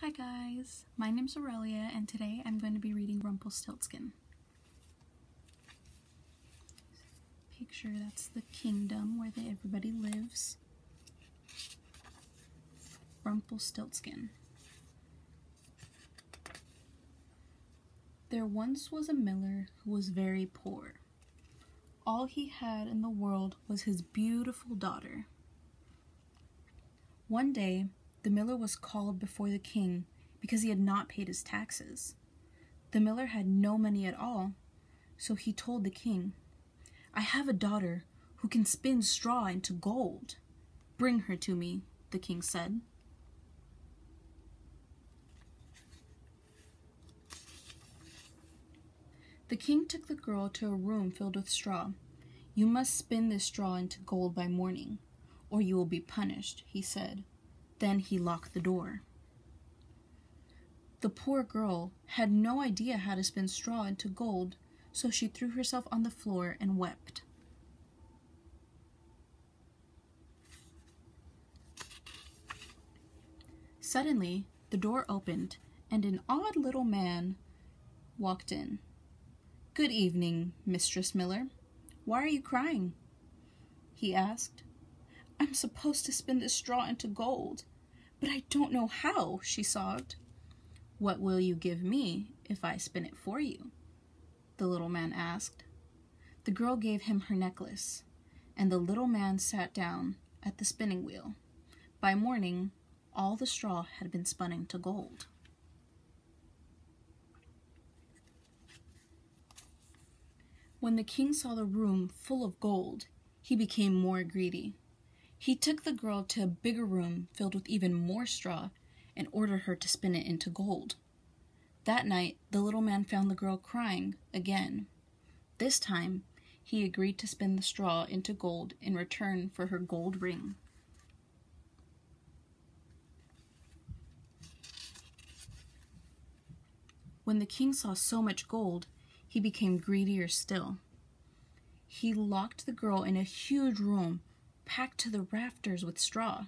Hi guys, my name's Aurelia and today I'm going to be reading Rumpelstilskin. Picture that's the kingdom where everybody lives. Rumpelstilskin. There once was a miller who was very poor. All he had in the world was his beautiful daughter. One day, the miller was called before the king because he had not paid his taxes. The miller had no money at all, so he told the king, "I have a daughter who can spin straw into gold. Bring her to me," the king said. The king took the girl to a room filled with straw. "You must spin this straw into gold by morning, or you will be punished," he said. Then he locked the door. The poor girl had no idea how to spin straw into gold, so she threw herself on the floor and wept. Suddenly, the door opened, and an odd little man walked in. "Good evening, Mistress Miller. Why are you crying?" he asked. "I'm supposed to spin this straw into gold, but I don't know how," she sobbed. "What will you give me if I spin it for you?" the little man asked. The girl gave him her necklace, and the little man sat down at the spinning wheel. By morning, all the straw had been spun into gold. When the king saw the room full of gold, he became more greedy. He took the girl to a bigger room filled with even more straw and ordered her to spin it into gold. That night, the little man found the girl crying again. This time, he agreed to spin the straw into gold in return for her gold ring. When the king saw so much gold, he became greedier still. He locked the girl in a huge room packed to the rafters with straw.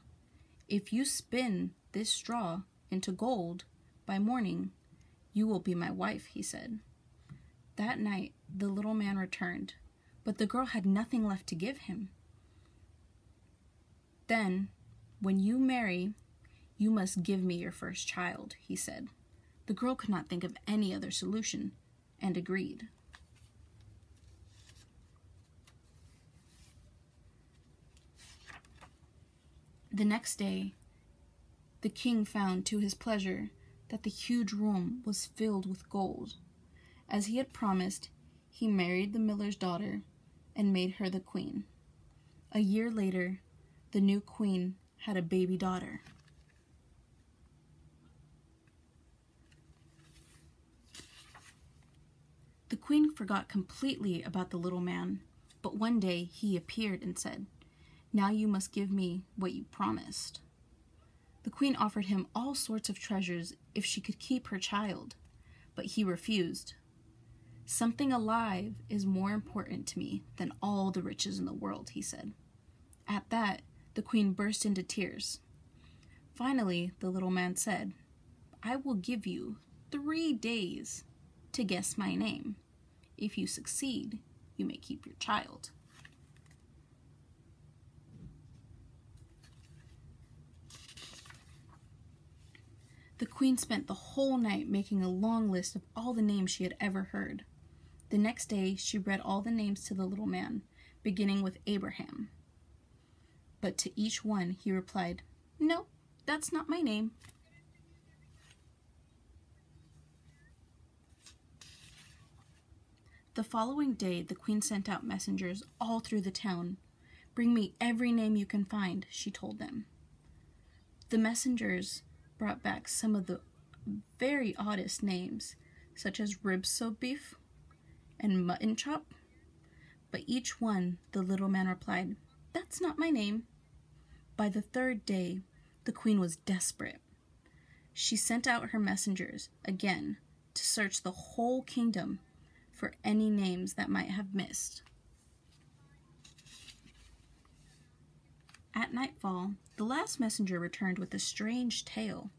"If you spin this straw into gold by morning, you will be my wife," he said. That night, the little man returned, but the girl had nothing left to give him. "Then, when you marry, you must give me your first child," he said. The girl could not think of any other solution and agreed. The next day, the king found to his pleasure that the huge room was filled with gold. As he had promised, he married the miller's daughter and made her the queen. A year later, the new queen had a baby daughter. The queen forgot completely about the little man, but one day he appeared and said, "Now you must give me what you promised." The queen offered him all sorts of treasures if she could keep her child, but he refused. "Something alive is more important to me than all the riches in the world," he said. At that, the queen burst into tears. Finally, the little man said, "I will give you 3 days to guess my name. If you succeed, you may keep your child." The queen spent the whole night making a long list of all the names she had ever heard. The next day, she read all the names to the little man, beginning with Abraham. But to each one, he replied, "No, that's not my name." The following day, the queen sent out messengers all through the town. "Bring me every name you can find," she told them. The messengers brought back some of the very oddest names, such as ribs-so-beef and mutton chop. But each one, the little man replied, "That's not my name." By the 3rd day, the queen was desperate. She sent out her messengers again to search the whole kingdom for any names that might have missed. At nightfall, the last messenger returned with a strange tale.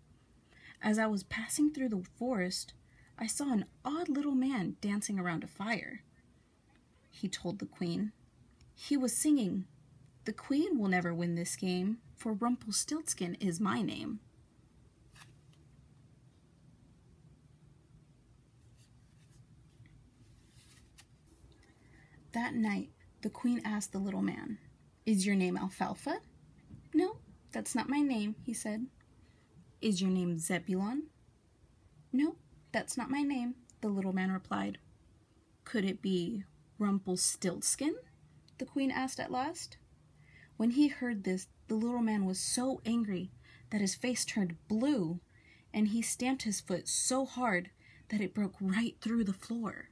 As I was passing through the forest, I saw an odd little man dancing around a fire. He told the queen. He was singing, "The queen will never win this game, for Rumpelstilskin is my name." That night, the queen asked the little man, "Is your name Alfalfa?" "No, that's not my name," he said. "Is your name Zebulon?" "No, that's not my name," the little man replied. "Could it be Rumpelstiltskin?" the queen asked at last. When he heard this, the little man was so angry that his face turned blue, and he stamped his foot so hard that it broke right through the floor.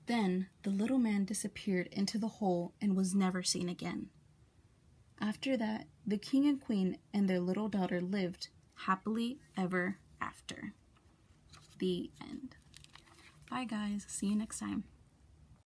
Then the little man disappeared into the hole and was never seen again. After that, the king and queen and their little daughter lived happily ever after. The end. Bye guys, see you next time.